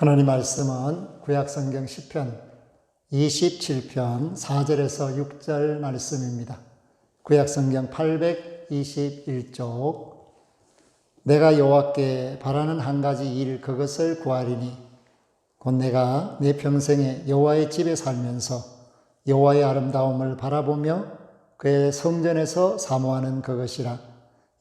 하나님 말씀은 구약성경 시편 27편 4절에서 6절 말씀입니다. 구약성경 821쪽 내가 여호와께 바라는 한 가지 일 그것을 구하리니 곧 내가 내 평생에 여호와의 집에 살면서 여호와의 아름다움을 바라보며 그의 성전에서 사모하는 그것이라.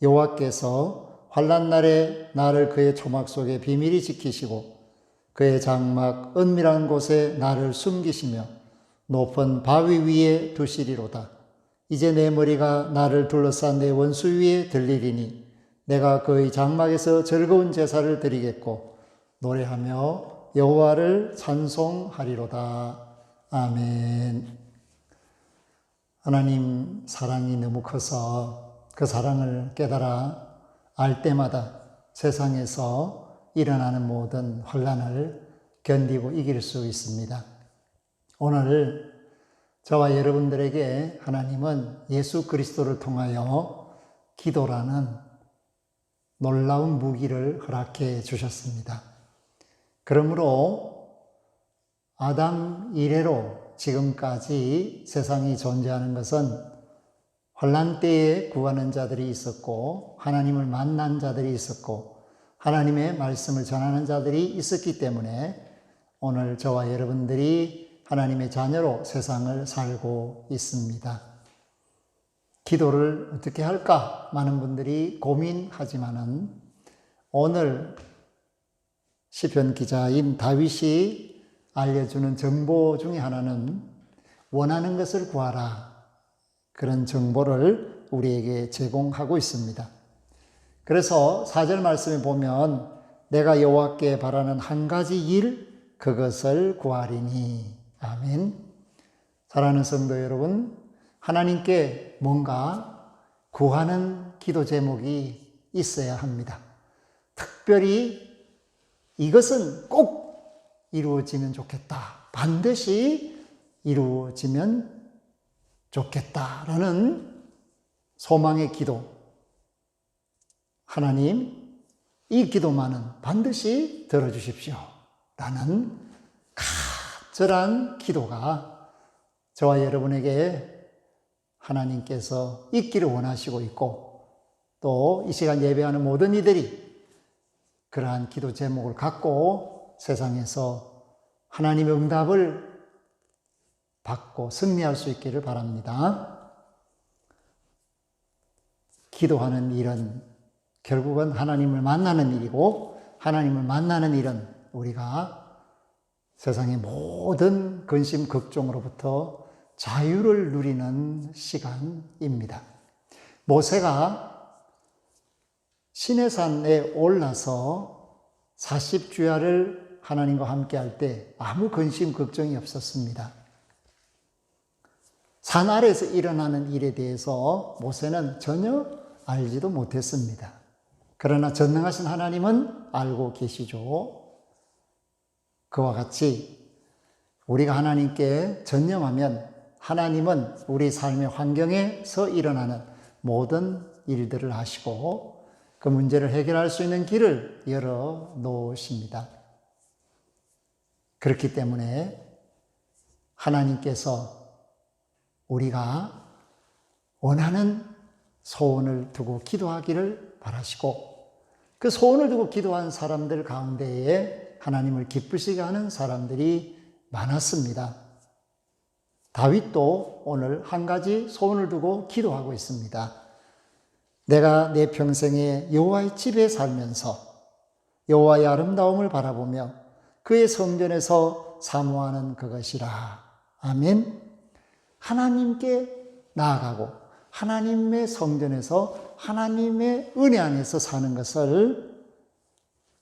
여호와께서 환난 날에 나를 그의 초막 속에 비밀히 지키시고 그의 장막 은밀한 곳에 나를 숨기시며 높은 바위 위에 두시리로다. 이제 내 머리가 나를 둘러싼 내 원수 위에 들리리니 내가 그의 장막에서 즐거운 제사를 드리겠고 노래하며 여호와를 찬송하리로다. 아멘. 하나님 사랑이 너무 커서 그 사랑을 깨달아 알 때마다 세상에서 일어나는 모든 환난을 견디고 이길 수 있습니다. 오늘 저와 여러분들에게 하나님은 예수 그리스도를 통하여 기도라는 놀라운 무기를 허락해 주셨습니다. 그러므로 아담 이래로 지금까지 세상이 존재하는 것은 환난 때에 구하는 자들이 있었고 하나님을 만난 자들이 있었고 하나님의 말씀을 전하는 자들이 있었기 때문에 오늘 저와 여러분들이 하나님의 자녀로 세상을 살고 있습니다. 기도를 어떻게 할까? 많은 분들이 고민하지만은 오늘 시편 기자인 다윗이 알려주는 정보 중에 하나는 원하는 것을 구하라. 그런 정보를 우리에게 제공하고 있습니다. 그래서 4절 말씀에 보면 내가 여호와께 바라는 한 가지 일 그것을 구하리니. 아멘. 사랑하는 성도 여러분, 하나님께 뭔가 구하는 기도 제목이 있어야 합니다. 특별히 이것은 꼭 이루어지면 좋겠다. 반드시 이루어지면 좋겠다라는 소망의 기도. 하나님, 이 기도만은 반드시 들어주십시오. 라는 간절한 기도가 저와 여러분에게 하나님께서 있기를 원하시고 있고 또 이 시간 예배하는 모든 이들이 그러한 기도 제목을 갖고 세상에서 하나님의 응답을 받고 승리할 수 있기를 바랍니다. 기도하는 일은 결국은 하나님을 만나는 일이고 하나님을 만나는 일은 우리가 세상의 모든 근심 걱정으로부터 자유를 누리는 시간입니다. 모세가 시내산에 올라서 40주야를 하나님과 함께 할 때 아무 근심 걱정이 없었습니다. 산 아래에서 일어나는 일에 대해서 모세는 전혀 알지도 못했습니다. 그러나 전능하신 하나님은 알고 계시죠. 그와 같이 우리가 하나님께 전념하면 하나님은 우리 삶의 환경에서 일어나는 모든 일들을 하시고 그 문제를 해결할 수 있는 길을 열어 놓으십니다. 그렇기 때문에 하나님께서 우리가 원하는 소원을 두고 기도하기를 바라시고 그 소원을 두고 기도한 사람들 가운데에 하나님을 기쁘시게 하는 사람들이 많았습니다. 다윗도 오늘 한 가지 소원을 두고 기도하고 있습니다. 내가 내 평생에 여호와의 집에 살면서 여호와의 아름다움을 바라보며 그의 성전에서 사모하는 그것이라. 아멘. 하나님께 나아가고 하나님의 성전에서 하나님의 은혜 안에서 사는 것을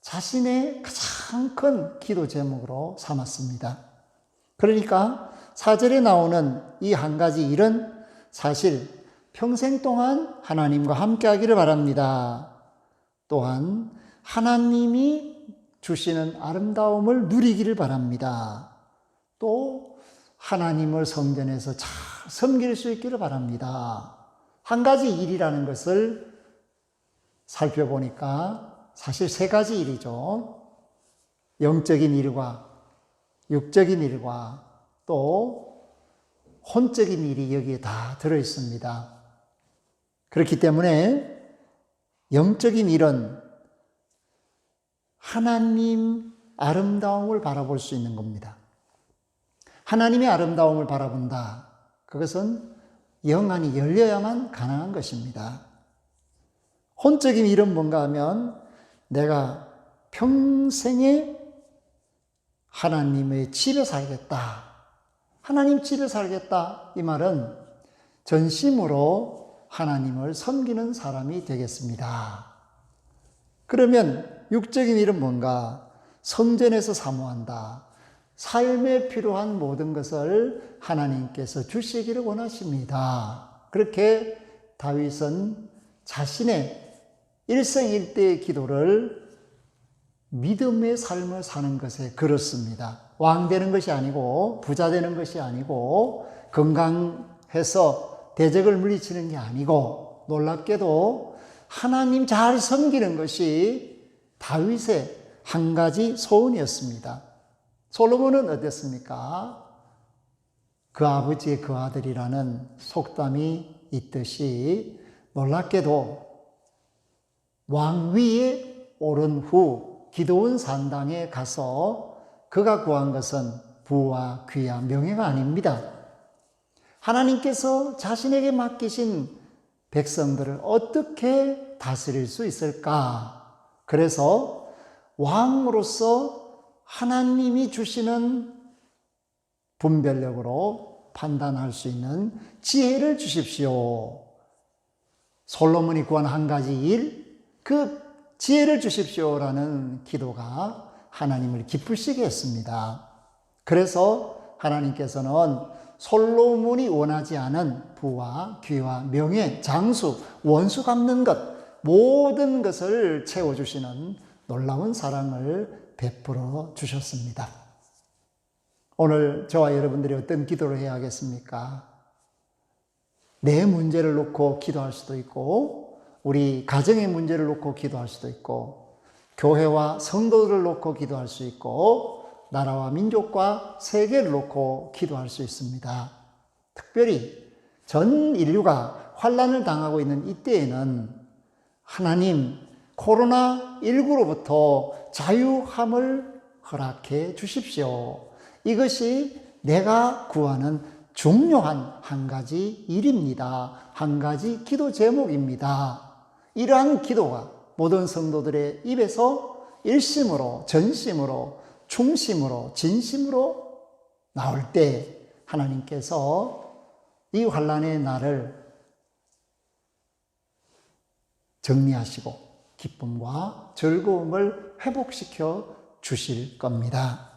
자신의 가장 큰 기도 제목으로 삼았습니다. 그러니까 4절에 나오는 이 한 가지 일은 사실 평생 동안 하나님과 함께 하기를 바랍니다. 또한 하나님이 주시는 아름다움을 누리기를 바랍니다. 또 하나님을 성전에서 잘 섬길 수 있기를 바랍니다. 한 가지 일이라는 것을 살펴보니까 사실 세 가지 일이죠. 영적인 일과 육적인 일과 또 혼적인 일이 여기에 다 들어있습니다. 그렇기 때문에 영적인 일은 하나님 아름다움을 바라볼 수 있는 겁니다. 하나님의 아름다움을 바라본다. 그것은 영안이 열려야만 가능한 것입니다. 혼적인 일은 뭔가 하면 내가 평생에 하나님의 집에 살겠다. 하나님 집에 살겠다. 이 말은 전심으로 하나님을 섬기는 사람이 되겠습니다. 그러면 육적인 일은 뭔가? 성전에서 사모한다. 삶에 필요한 모든 것을 하나님께서 주시기를 원하십니다. 그렇게 다윗은 자신의 일생일대의 기도를 믿음의 삶을 사는 것에 걸었습니다. 왕 되는 것이 아니고 부자 되는 것이 아니고 건강해서 대적을 물리치는 게 아니고 놀랍게도 하나님 잘 섬기는 것이 다윗의 한 가지 소원이었습니다. 솔로몬은 어땠습니까? 그 아버지의 그 아들이라는 속담이 있듯이 놀랍게도 왕위에 오른 후 기드온 산당에 가서 그가 구한 것은 부와 귀와 명예가 아닙니다. 하나님께서 자신에게 맡기신 백성들을 어떻게 다스릴 수 있을까? 그래서 왕으로서 하나님이 주시는 분별력으로 판단할 수 있는 지혜를 주십시오. 솔로몬이 구한 한 가지 일, 그 지혜를 주십시오라는 기도가 하나님을 기쁘시게 했습니다. 그래서 하나님께서는 솔로몬이 원하지 않은 부와 귀와 명예, 장수, 원수 갚는 것, 모든 것을 채워주시는 놀라운 사랑을 베풀어 주셨습니다. 오늘 저와 여러분들이 어떤 기도를 해야 하겠습니까? 내 문제를 놓고 기도할 수도 있고, 우리 가정의 문제를 놓고 기도할 수도 있고, 교회와 성도들을 놓고 기도할 수 있고, 나라와 민족과 세계를 놓고 기도할 수 있습니다. 특별히 전 인류가 환난을 당하고 있는 이때에는 하나님 코로나19로부터 자유함을 허락해 주십시오. 이것이 내가 구하는 중요한 한 가지 일입니다. 한 가지 기도 제목입니다. 이러한 기도가 모든 성도들의 입에서 일심으로, 전심으로, 충심으로, 진심으로 나올 때 하나님께서 이 환난의 날을 정리하시고 기쁨과 즐거움을 회복시켜 주실 겁니다.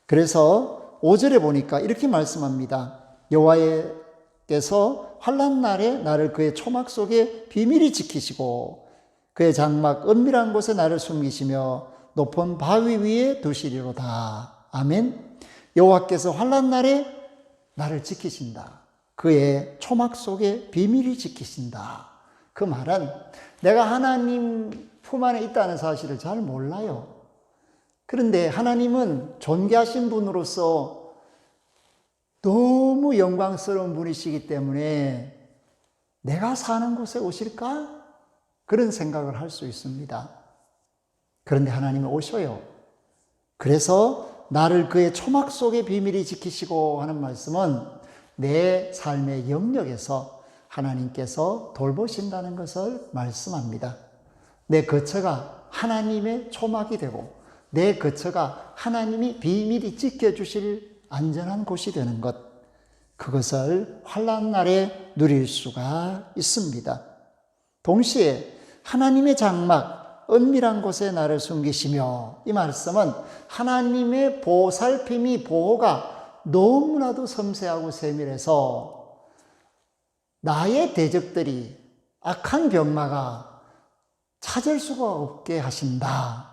그래서 5절에 보니까 이렇게 말씀합니다. 여호와께서 환난 날에 나를 그의 초막 속에 비밀히 지키시고 그의 장막 은밀한 곳에 나를 숨기시며 높은 바위 위에 두시리로다. 아멘. 여호와께서 환난 날에 나를 지키신다. 그의 초막 속에 비밀히 지키신다. 그 말은 내가 하나님 품 안에 있다는 사실을 잘 몰라요. 그런데 하나님은 존귀하신 분으로서 너무 영광스러운 분이시기 때문에 내가 사는 곳에 오실까? 그런 생각을 할 수 있습니다. 그런데 하나님은 오셔요. 그래서 나를 그의 초막 속에 비밀히 지키시고 하는 말씀은 내 삶의 영역에서 하나님께서 돌보신다는 것을 말씀합니다. 내 거처가 하나님의 초막이 되고 내 거처가 하나님이 비밀히 지켜주실 안전한 곳이 되는 것, 그것을 환난 날에 누릴 수가 있습니다. 동시에 하나님의 장막, 은밀한 곳에 나를 숨기시며, 이 말씀은 하나님의 보살핌이, 보호가 너무나도 섬세하고 세밀해서 나의 대적들이, 악한 병마가 찾을 수가 없게 하신다.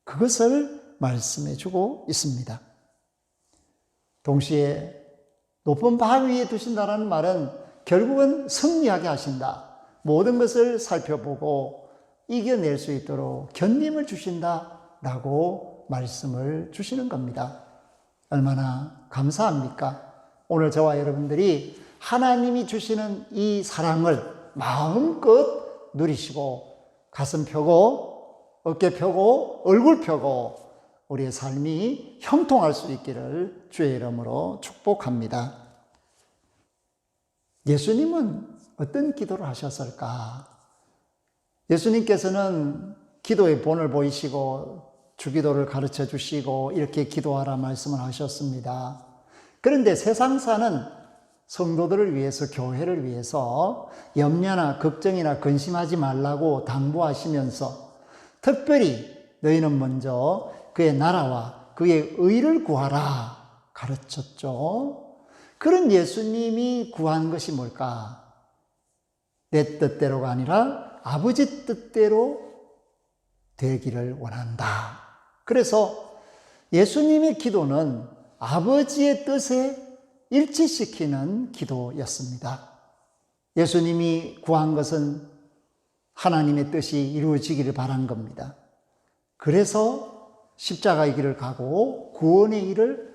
그것을 말씀해 주고 있습니다. 동시에 높은 바위에 두신다는 말은 결국은 승리하게 하신다. 모든 것을 살펴보고 이겨낼 수 있도록 견림을 주신다라고 주시고 말씀을 주시는 겁니다. 얼마나 감사합니까? 오늘 저와 여러분들이 하나님이 주시는 이 사랑을 마음껏 누리시고 가슴 펴고 어깨 펴고 얼굴 펴고 우리의 삶이 형통할 수 있기를 주의 이름으로 축복합니다. 예수님은 어떤 기도를 하셨을까? 예수님께서는 기도의 본을 보이시고 주기도를 가르쳐 주시고 이렇게 기도하라 말씀을 하셨습니다. 그런데 세상사는 성도들을 위해서, 교회를 위해서 염려나 걱정이나 근심하지 말라고 당부하시면서 특별히 너희는 먼저 그의 나라와 그의 의를 구하라 가르쳤죠. 그런 예수님이 구한 것이 뭘까? 내 뜻대로가 아니라 아버지 뜻대로 되기를 원한다. 그래서 예수님의 기도는 아버지의 뜻에 일치시키는 기도였습니다. 예수님이 구한 것은 하나님의 뜻이 이루어지기를 바란 겁니다. 그래서 십자가의 길을 가고 구원의 일을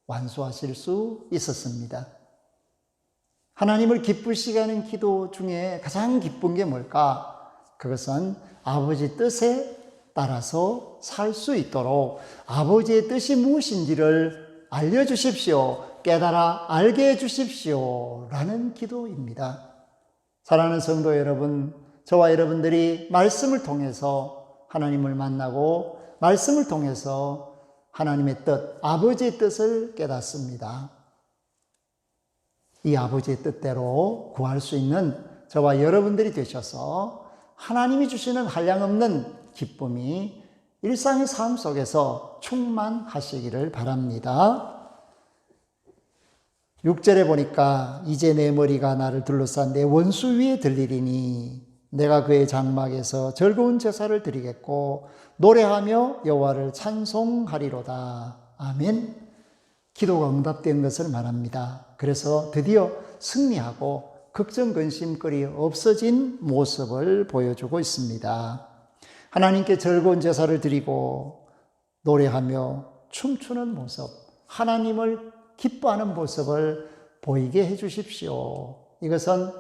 완수하실 수 있었습니다. 하나님을 기쁘시게 하는 기도 중에 가장 기쁜 게 뭘까? 그것은 아버지 뜻에 따라서 살 수 있도록 아버지의 뜻이 무엇인지를 알려주십시오. 깨달아 알게 해주십시오. 라는 기도입니다. 사랑하는 성도 여러분, 저와 여러분들이 말씀을 통해서 하나님을 만나고 말씀을 통해서 하나님의 뜻, 아버지의 뜻을 깨닫습니다. 이 아버지의 뜻대로 구할 수 있는 저와 여러분들이 되셔서 하나님이 주시는 한량없는 기쁨이 일상의 삶 속에서 충만하시기를 바랍니다. 6절에 보니까 이제 내 머리가 나를 둘러싼 내 원수 위에 들리리니 내가 그의 장막에서 즐거운 제사를 드리겠고 노래하며 여호와를 찬송하리로다. 아멘. 기도가 응답된 것을 말합니다. 그래서 드디어 승리하고 걱정 근심거리 없어진 모습을 보여주고 있습니다. 하나님께 즐거운 제사를 드리고 노래하며 춤추는 모습, 하나님을 기뻐하는 모습을 보이게 해 주십시오. 이것은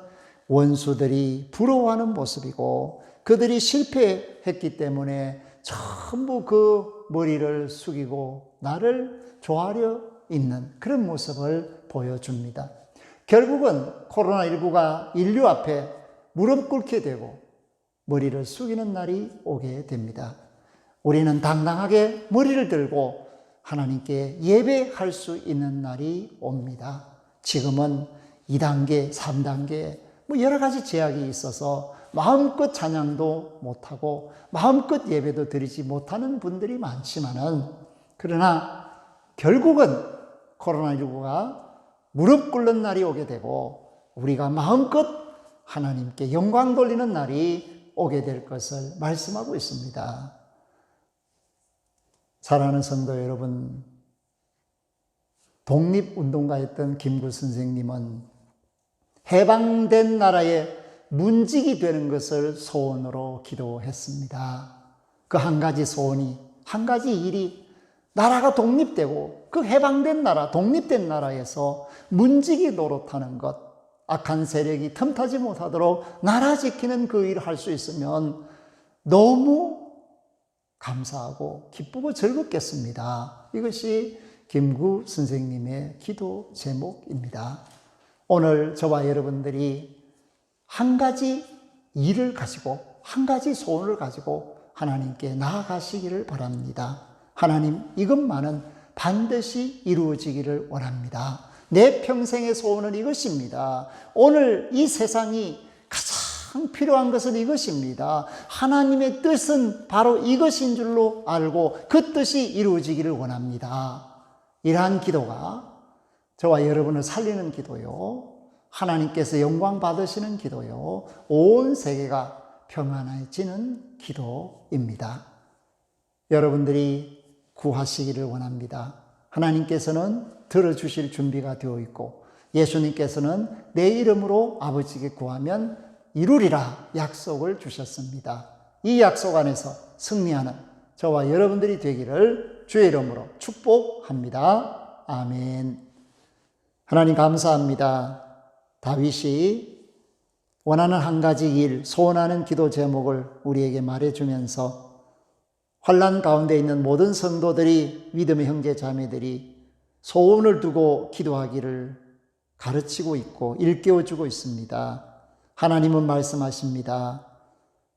원수들이 부러워하는 모습이고 그들이 실패했기 때문에 전부 그 머리를 숙이고 나를 좋아하려 있는 그런 모습을 보여줍니다. 결국은 코로나19가 인류 앞에 무릎 꿇게 되고 머리를 숙이는 날이 오게 됩니다. 우리는 당당하게 머리를 들고 하나님께 예배할 수 있는 날이 옵니다. 지금은 2단계, 3단계 여러 가지 제약이 있어서 마음껏 찬양도 못하고 마음껏 예배도 드리지 못하는 분들이 많지만은 그러나 결국은 코로나19가 무릎 꿇는 날이 오게 되고 우리가 마음껏 하나님께 영광 돌리는 날이 오게 될 것을 말씀하고 있습니다. 사랑하는 성도 여러분, 독립운동가였던 김구 선생님은 해방된 나라의 문직이 되는 것을 소원으로 기도했습니다. 그 한 가지 소원이, 한 가지 일이 나라가 독립되고 그 해방된 나라, 독립된 나라에서 문직이 노릇하는 것, 악한 세력이 틈타지 못하도록 나라 지키는 그 일을 할 수 있으면 너무 감사하고 기쁘고 즐겁겠습니다. 이것이 김구 선생님의 기도 제목입니다. 오늘 저와 여러분들이 한 가지 일을 가지고 한 가지 소원을 가지고 하나님께 나아가시기를 바랍니다. 하나님, 이것만은 반드시 이루어지기를 원합니다. 내 평생의 소원은 이것입니다. 오늘 이 세상이 가장 필요한 것은 이것입니다. 하나님의 뜻은 바로 이것인 줄로 알고 그 뜻이 이루어지기를 원합니다. 이러한 기도가 저와 여러분을 살리는 기도요, 하나님께서 영광 받으시는 기도요, 온 세계가 평안해지는 기도입니다. 여러분들이 구하시기를 원합니다. 하나님께서는 들어주실 준비가 되어 있고 예수님께서는 내 이름으로 아버지께 구하면 이루리라 약속을 주셨습니다. 이 약속 안에서 승리하는 저와 여러분들이 되기를 주의 이름으로 축복합니다. 아멘. 하나님 감사합니다. 다윗이 원하는 한 가지 일, 소원하는 기도 제목을 우리에게 말해주면서 환난 가운데 있는 모든 성도들이, 믿음의 형제 자매들이 소원을 두고 기도하기를 가르치고 있고 일깨워주고 있습니다. 하나님은 말씀하십니다.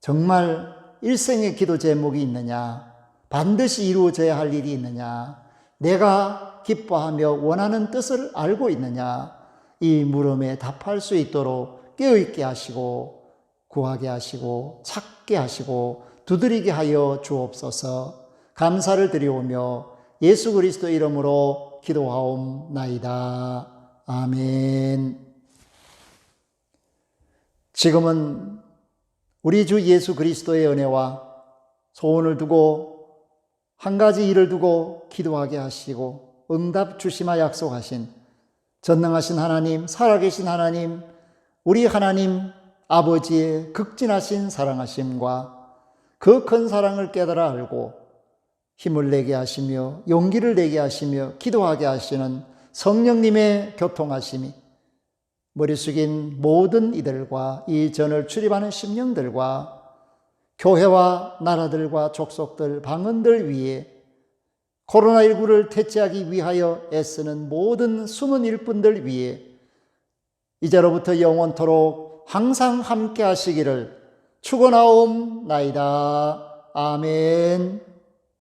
정말 일생의 기도 제목이 있느냐? 반드시 이루어져야 할 일이 있느냐? 내가 기뻐하며 원하는 뜻을 알고 있느냐? 이 물음에 답할 수 있도록 깨어있게 하시고 구하게 하시고 찾게 하시고 두드리게 하여 주옵소서. 감사를 드리오며 예수 그리스도 이름으로 기도하옵나이다. 아멘. 지금은 우리 주 예수 그리스도의 은혜와 소원을 두고 한 가지 일을 두고 기도하게 하시고 응답 주시마 약속하신 전능하신 하나님, 살아계신 하나님, 우리 하나님 아버지의 극진하신 사랑하심과 그 큰 사랑을 깨달아 알고 힘을 내게 하시며 용기를 내게 하시며 기도하게 하시는 성령님의 교통하심이 머리 숙인 모든 이들과 이 전을 출입하는 심령들과 교회와 나라들과 족속들, 방언들 위에 코로나19를 퇴치하기 위하여 애쓰는 모든 숨은 일꾼들 위에 이제로부터 영원토록 항상 함께 하시기를 축원하옵나이다. 아멘.